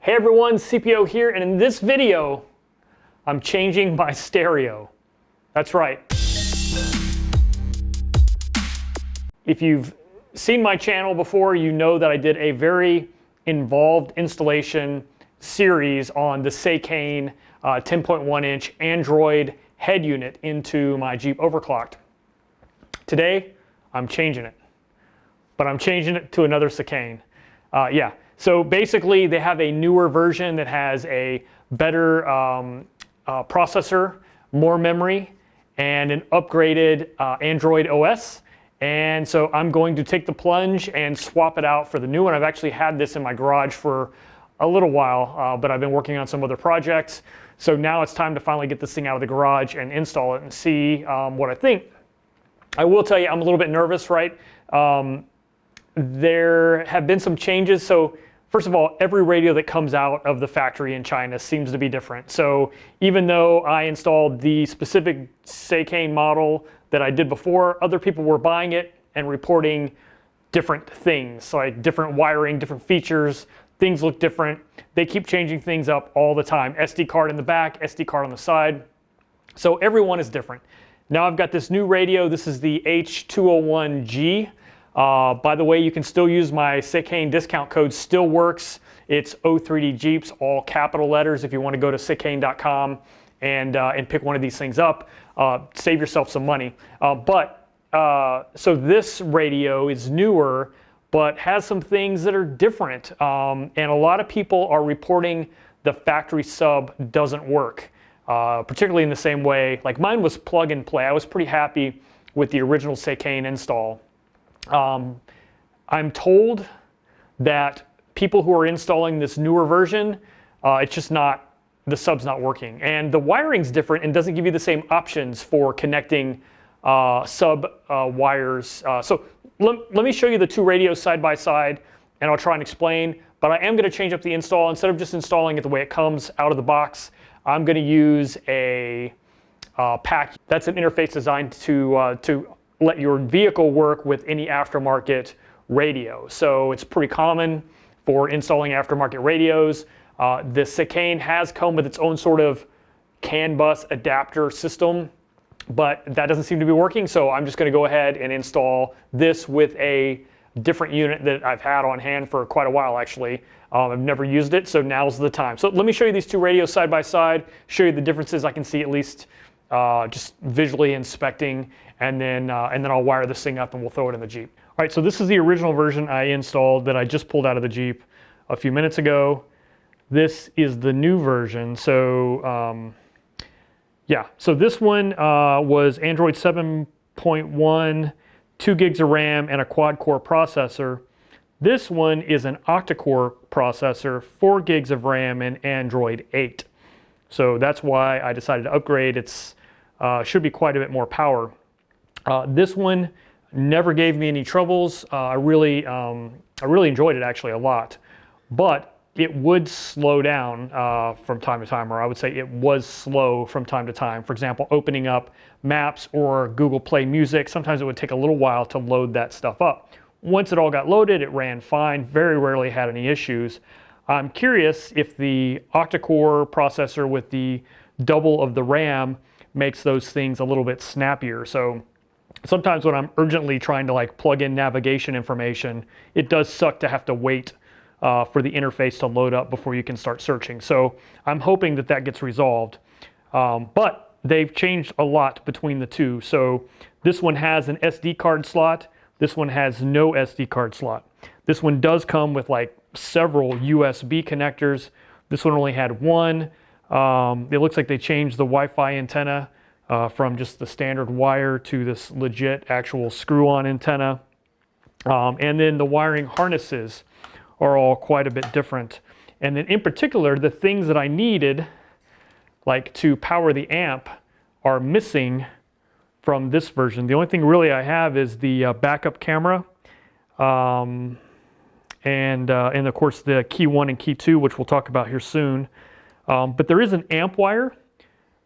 Hey everyone, CPO here, and in this video, I'm changing my stereo. That's right. If you've seen my channel before, you know that I did a very involved installation series on the Seicane 10.1-inch Android head unit into my Jeep overclocked. Today, I'm changing it, but I'm changing it to another Seicane. So basically, they have a newer version that has a better processor, more memory, and an upgraded Android OS. And so I'm going to take the plunge and swap it out for the new one. I've actually had this in my garage for a little while, but I've been working on some other projects. So now it's time to finally get this thing out of the garage and install it and see what I think. I will tell you, I'm a little bit nervous, right? There have been some changes. So first of all, every radio that comes out of the factory in China seems to be different. So even though I installed the specific Seicane model that I did before, other people were buying it and reporting different things, like different wiring, different features, things look different. They keep changing things up all the time. SD card in the back, SD card on the side. So everyone is different. Now I've got this new radio. This is the H201G. By the way, you can still use my Seicane discount code, still works. It's O3D Jeeps, all capital letters, if you want to go to seicane.com and pick one of these things up. Save yourself some money. So this radio is newer, but has some things that are different. And a lot of people are reporting the factory sub doesn't work, particularly in the same way. Like mine was plug and play. I was pretty happy with the original Seicane install. I'm told that people who are installing this newer version, it's just not, the sub's not working. And the wiring's different and doesn't give you the same options for connecting sub wires. So let me show you the two radios side by side and I'll try and explain, but I am gonna change up the install. Instead of just installing it the way it comes out of the box, I'm gonna use a PAC. That's an interface designed to let your vehicle work with any aftermarket radio. So it's pretty common for installing aftermarket radios. The Seicane has come with its own sort of CAN bus adapter system, but that doesn't seem to be working. So I'm just gonna go ahead and install this with a different unit that I've had on hand for quite a while actually. I've never used it, so now's the time. So let me show you these two radios side by side, show you the differences I can see at least just visually inspecting, and then I'll wire this thing up and we'll throw it in the Jeep. All right, so this is the original version I installed that I just pulled out of the Jeep a few minutes ago. This is the new version. So so this one was Android 7.1, 2 gigs of RAM and a quad-core processor. This one is an octa-core processor, 4 gigs of RAM and Android 8. So that's why I decided to upgrade. It's should be quite a bit more power. This one never gave me any troubles. I really enjoyed it actually a lot, but it would slow down from time to time, or I would say it was slow from time to time. For example, opening up Maps or Google Play Music, sometimes it would take a little while to load that stuff up. Once it all got loaded, it ran fine, very rarely had any issues. I'm curious if the octa-core processor with the double of the RAM makes those things a little bit snappier. So sometimes when I'm urgently trying to like plug in navigation information, it does suck to have to wait for the interface to load up before you can start searching. So I'm hoping that that gets resolved. But they've changed a lot between the two. So this one has an SD card slot. This one has no SD card slot. This one does come with like several USB connectors. This one only had one. It looks like they changed the Wi-Fi antenna from just the standard wire to this legit actual screw-on antenna. And then the wiring harnesses are all quite a bit different. And then in particular, the things that I needed, like to power the amp, are missing from this version. The only thing really I have is the backup camera. And of course the key 1 and key 2, which we'll talk about here soon. But there is an amp wire,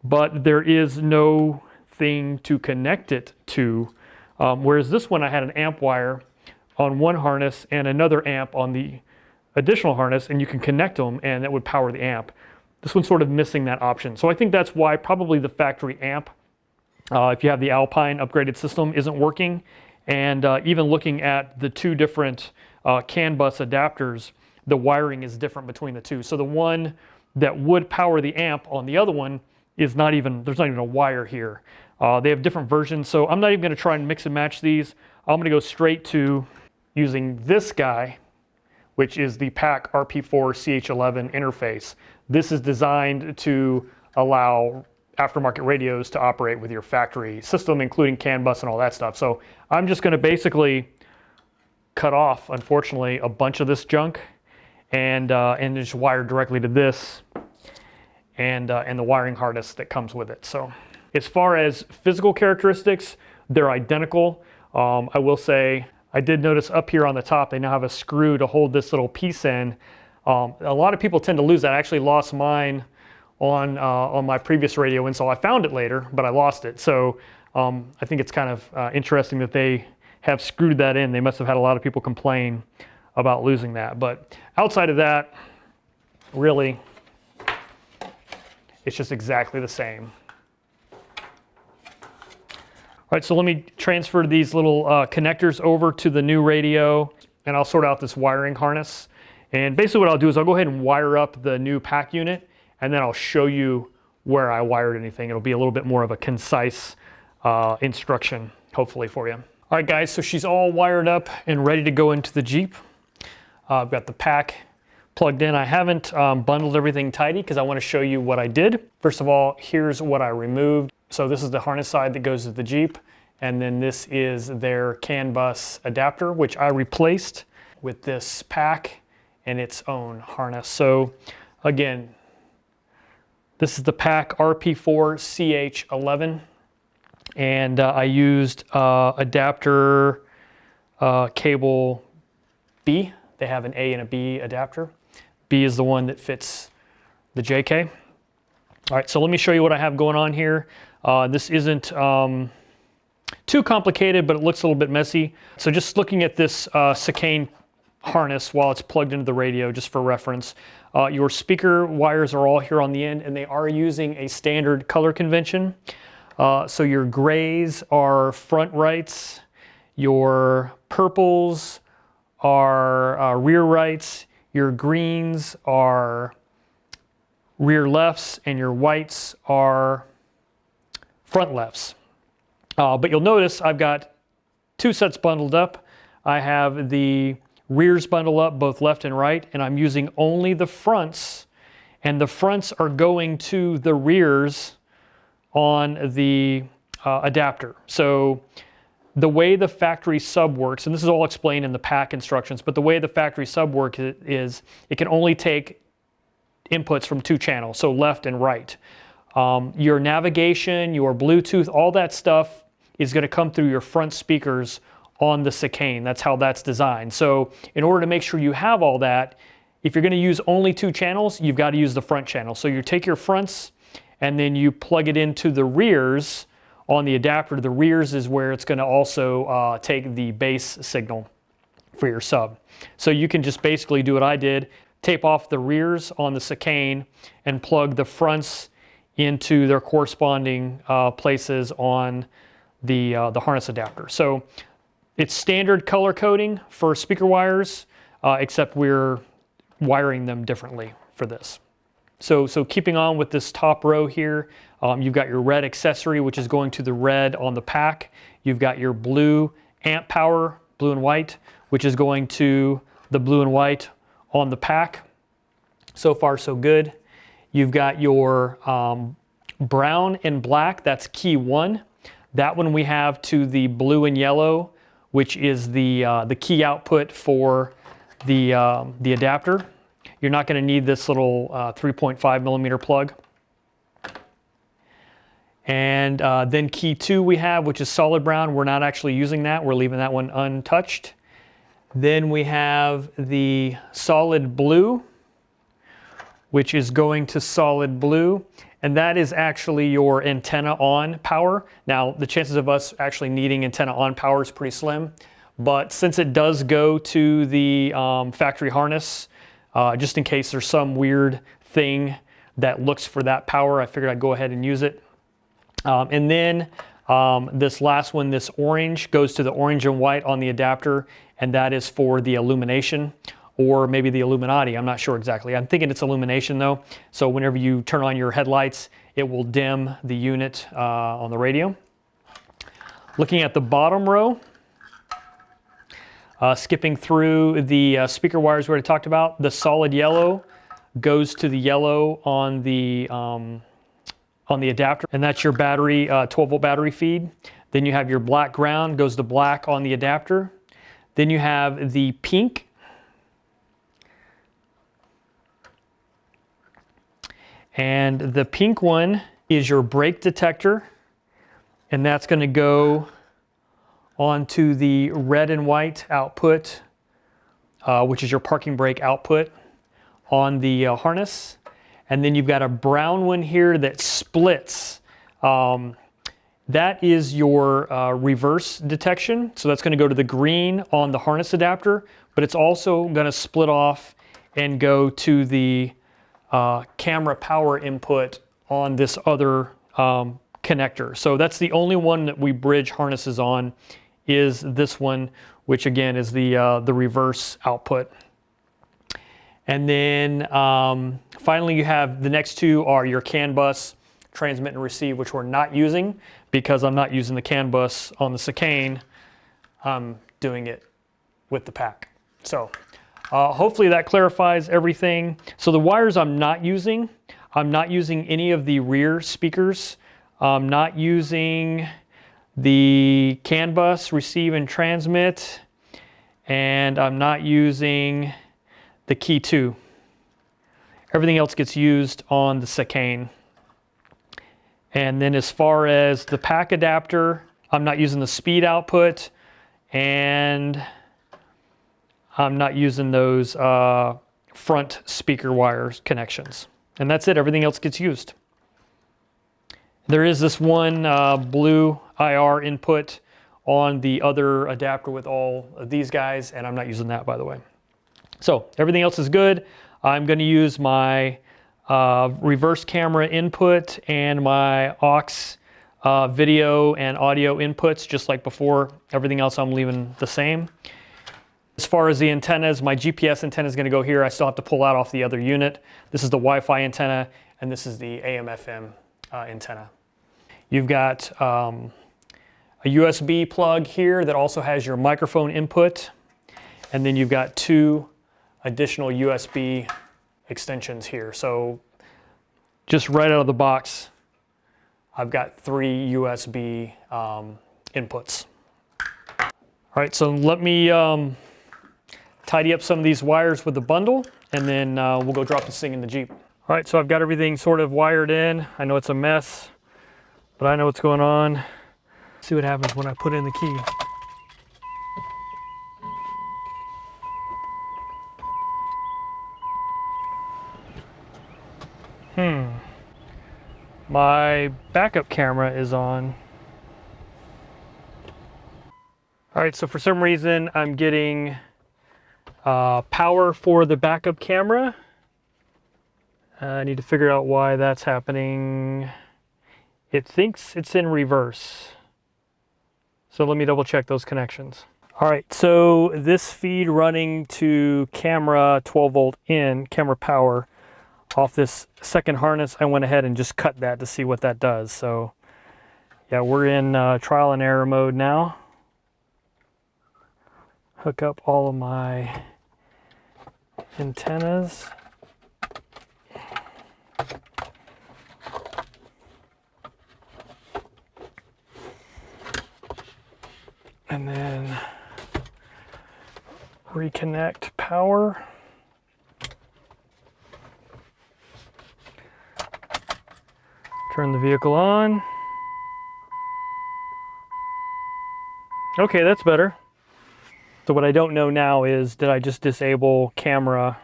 but there is no thing to connect it to. Whereas this one, I had an amp wire on one harness and another amp on the additional harness and you can connect them and that would power the amp. This one's sort of missing that option. So I think that's why probably the factory amp, if you have the Alpine upgraded system, isn't working. And even looking at the two different CAN bus adapters, the wiring is different between the two. So the one that would power the amp on the other one is not even, there's not even a wire here. They have different versions, so I'm not even going to try and mix and match these. I'm going to go straight to using this guy, which is the PAC RP4-CH11 interface. This is designed to allow aftermarket radios to operate with your factory system, including CAN bus and all that stuff. So I'm just going to basically cut off, unfortunately, a bunch of this junk and just wire directly to this and the wiring harness that comes with it. So as far as physical characteristics, they're identical. I will say, I did notice up here on the top, they now have a screw to hold this little piece in. A lot of people tend to lose that. I actually lost mine on my previous radio install. I found it later, but I lost it. So I think it's kind of interesting that they have screwed that in. They must have had a lot of people complain about losing that. But outside of that, really, it's just exactly the same. All right, so let me transfer these little connectors over to the new radio, and I'll sort out this wiring harness. And basically what I'll do is I'll go ahead and wire up the new PAC unit, and then I'll show you where I wired anything. It'll be a little bit more of a concise instruction, hopefully, for you. All right, guys, so she's all wired up and ready to go into the Jeep. I've got the PAC plugged in. I haven't bundled everything tidy because I want to show you what I did. First of all, here's what I removed. So this is the harness side that goes to the Jeep, and then this is their CAN bus adapter, which I replaced with this PAC and its own harness. So again, this is the PAC RP4-CH11, and I used adapter cable B. They have an A and a B adapter. B is the one that fits the JK. All right, so let me show you what I have going on here. This isn't too complicated, but it looks a little bit messy. So just looking at this Seicane harness while it's plugged into the radio, just for reference, your speaker wires are all here on the end, and they are using a standard color convention. So your grays are front rights, your purples are rear rights, your greens are rear lefts, and your whites are front lefts. But you'll notice I've got two sets bundled up. I have the rears bundled up, both left and right, and I'm using only the fronts, and the fronts are going to the rears on the adapter. So the way the factory sub works, and this is all explained in the PAC instructions, but the way the factory sub works is it can only take inputs from two channels, so left and right. Your navigation, your Bluetooth, all that stuff is going to come through your front speakers on the Seicane. That's how that's designed. So in order to make sure you have all that, if you're going to use only two channels, you've got to use the front channel. So you take your fronts and then you plug it into the rears on the adapter. The rears is where it's going to also take the bass signal for your sub. So you can just basically do what I did, tape off the rears on the Seicane and plug the fronts into their corresponding places on the harness adapter. So it's standard color coding for speaker wires, except we're wiring them differently for this. So keeping on with this top row here, you've got your red accessory, which is going to the red on the PAC. You've got your blue amp power, blue and white, which is going to the blue and white on the PAC. So far, so good. You've got your brown and black, that's key 1. That one we have to the blue and yellow, which is the key output for the adapter. You're not going to need this little 3.5 millimeter plug. And then key 2 we have, which is solid brown. We're not actually using that. We're leaving that one untouched. Then we have the solid blue, which is going to solid blue. And that is actually your antenna on power. Now, the chances of us actually needing antenna on power is pretty slim. But since it does go to the factory harness, just in case there's some weird thing that looks for that power. I figured I'd go ahead and use it. And then this last one, this orange, goes to the orange and white on the adapter, and that is for the illumination, or maybe the Illuminati. I'm not sure exactly. I'm thinking it's illumination though. So whenever you turn on your headlights, it will dim the unit on the radio. Looking at the bottom row, skipping through the speaker wires we already talked about, the solid yellow goes to the yellow on the adapter, and that's your battery, 12-volt battery feed. Then you have your black ground, goes to black on the adapter. Then you have the pink. And the pink one is your brake detector, and that's going to go onto the red and white output, which is your parking brake output on the harness. And then you've got a brown one here that splits. That is your reverse detection. So that's going to go to the green on the harness adapter, but it's also going to split off and go to the camera power input on this other connector. So that's the only one that we bridge harnesses on, is this one, which again is the reverse output. And then finally you have the next two are your CAN bus, transmit and receive, which we're not using because I'm not using the CAN bus on the Seicane. I'm doing it with the PAC. So hopefully that clarifies everything. So the wires I'm not using any of the rear speakers. I'm not using the CAN bus, receive and transmit, and I'm not using the key 2. Everything else gets used on the Seicane. And then as far as the PAC adapter, I'm not using the speed output, and I'm not using those front speaker wires connections. And that's it, everything else gets used. There is this one blue IR input on the other adapter with all of these guys, and I'm not using that, by the way. So everything else is good. I'm going to use my reverse camera input and my aux video and audio inputs just like before. Everything else I'm leaving the same. As far as the antennas, my GPS antenna is going to go here. I still have to pull out off the other unit. This is the Wi-Fi antenna, and this is the AM/FM antenna. You've got a USB plug here that also has your microphone input, and then you've got 2 additional USB extensions here. So just right out of the box, I've got 3 USB inputs. All right, so let me tidy up some of these wires with the bundle, and then we'll go drop this thing in the Jeep. All right, so I've got everything sort of wired in. I know it's a mess, but I know what's going on. Let's see what happens when I put in the key. My backup camera is on. All right, so for some reason I'm getting power for the backup camera. I need to figure out why that's happening. It thinks it's in reverse. So let me double check those connections. All right, so this feed running to camera 12 volt in, camera power, off this second harness, I went ahead and just cut that to see what that does. So yeah, we're in trial and error mode now. Hook up all of my antennas. And then reconnect power. Turn the vehicle on. Okay, that's better. So what I don't know now is, did I just disable camera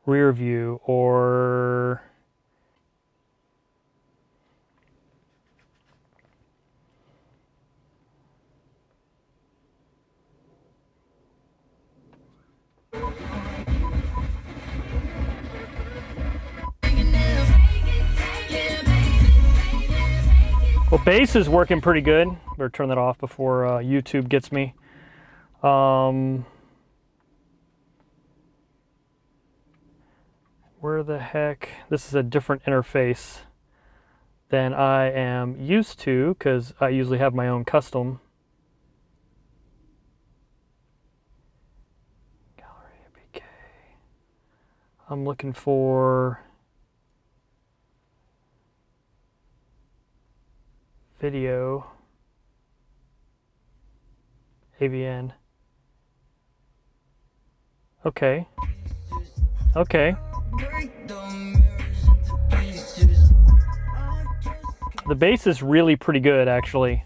rear view, or Well, bass is working pretty good. Better turn that off before YouTube gets me. Where the heck? This is a different interface than I am used to because I usually have my own custom. Gallery APK. I'm looking for video, AVN. Okay. Okay. The bass is really pretty good, actually.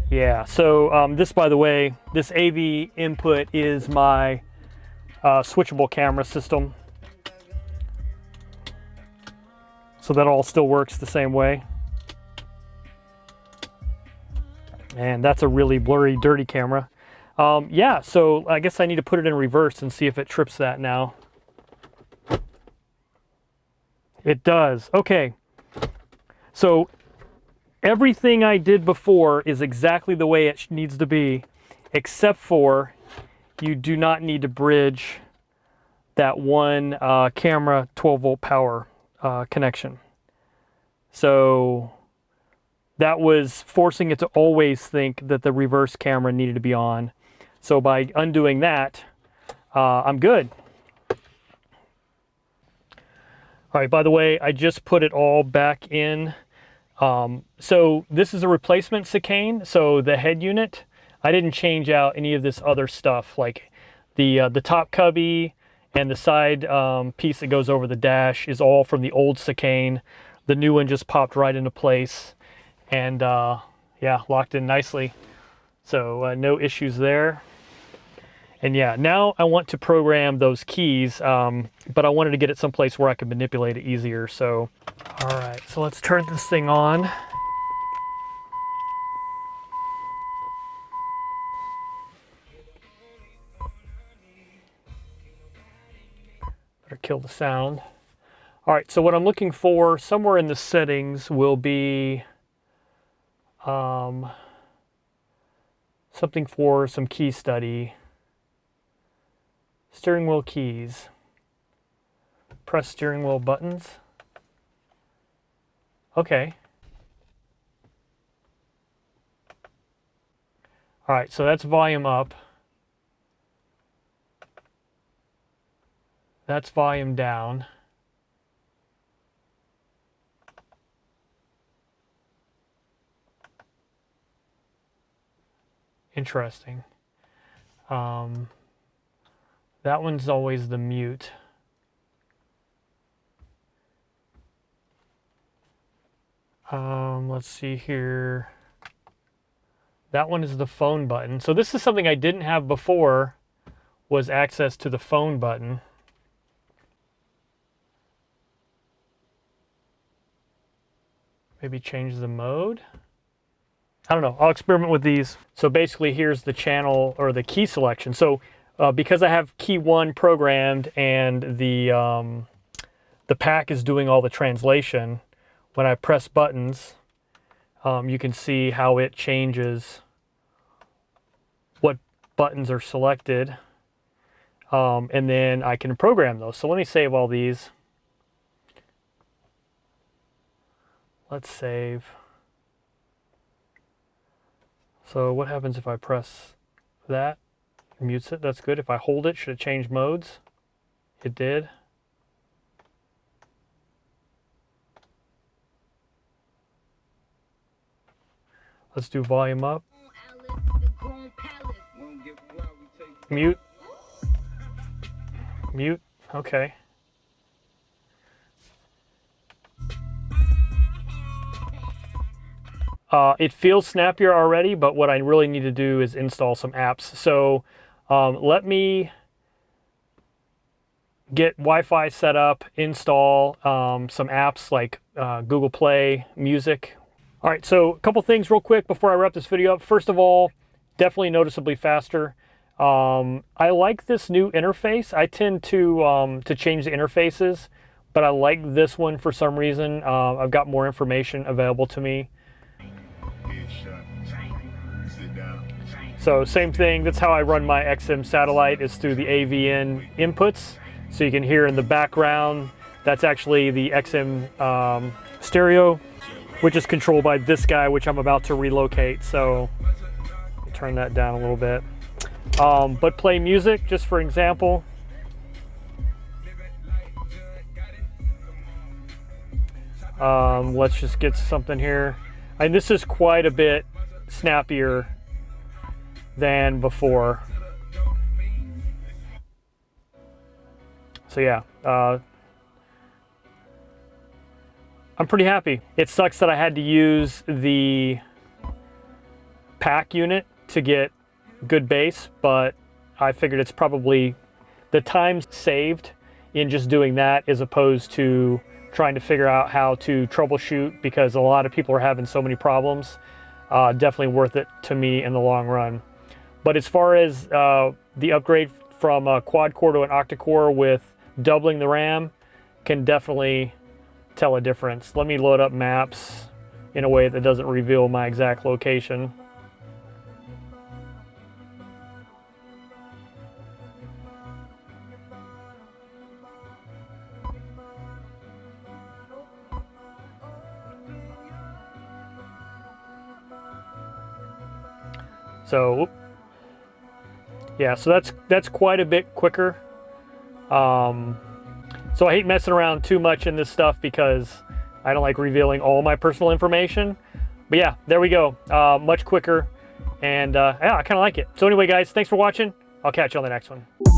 Yeah, so this, by the way, this AV input is my switchable camera system. So that all still works the same way. And that's a really blurry, dirty camera. Yeah, so I guess I need to put it in reverse and see if it trips that now. It does. Okay. So everything I did before is exactly the way it needs to be, except for you do not need to bridge that one camera 12-volt power connection. So that was forcing it to always think that the reverse camera needed to be on. So by undoing that, I'm good. All right, by the way, I just put it all back in. So this is a replacement Seicane. So the head unit, I didn't change out any of this other stuff, like the top cubby and the side piece that goes over the dash is all from the old Seicane. The new one just popped right into place and yeah, locked in nicely. So no issues there. And yeah, now I want to program those keys, but I wanted to get it someplace where I could manipulate it easier. So, all right, so let's turn this thing on. Better kill the sound. All right, so what I'm looking for somewhere in the settings will be something for some key study. Steering wheel keys. Press steering wheel buttons. Okay. All right, so that's volume up. That's volume down. Interesting. That one's always the mute. Let's see here. That one is the phone button. So this is something I didn't have before, was access to the phone button. Maybe change the mode. I don't know, I'll experiment with these. So basically here's the channel or the key selection. So because I have key 1 programmed and the PAC is doing all the translation, when I press buttons, you can see how it changes what buttons are selected. And then I can program those. So let me save all these. Let's save. So what happens if I press that? It mutes it, that's good. If I hold it, should it change modes? It did. Let's do volume up. Mute. Mute, okay. It feels snappier already, but what I really need to do is install some apps. So let me get Wi-Fi set up, install some apps like Google Play Music. All right, so a couple things real quick before I wrap this video up. First of all, definitely noticeably faster. I like this new interface. I tend to change the interfaces but I like this one for some reason. I've got more information available to me. So same thing, that's how I run my XM satellite, is through the AVN inputs. So you can hear in the background, that's actually the XM stereo, which is controlled by this guy, which I'm about to relocate. So turn that down a little bit. But play music, just for example. Let's just get something here. And this is quite a bit snappier than before. So yeah, I'm pretty happy. It sucks that I had to use the PAC unit to get good bass, but I figured it's probably the time saved in just doing that as opposed to trying to figure out how to troubleshoot, because a lot of people are having so many problems. Definitely worth it to me in the long run. But as far as the upgrade from a quad-core to an octa-core with doubling the RAM, can definitely tell a difference. Let me load up maps in a way that doesn't reveal my exact location. So yeah, so that's quite a bit quicker. So I hate messing around too much in this stuff because I don't like revealing all my personal information. But yeah, there we go. Much quicker, and yeah, I kind of like it. So anyway, guys, thanks for watching. I'll catch you on the next one.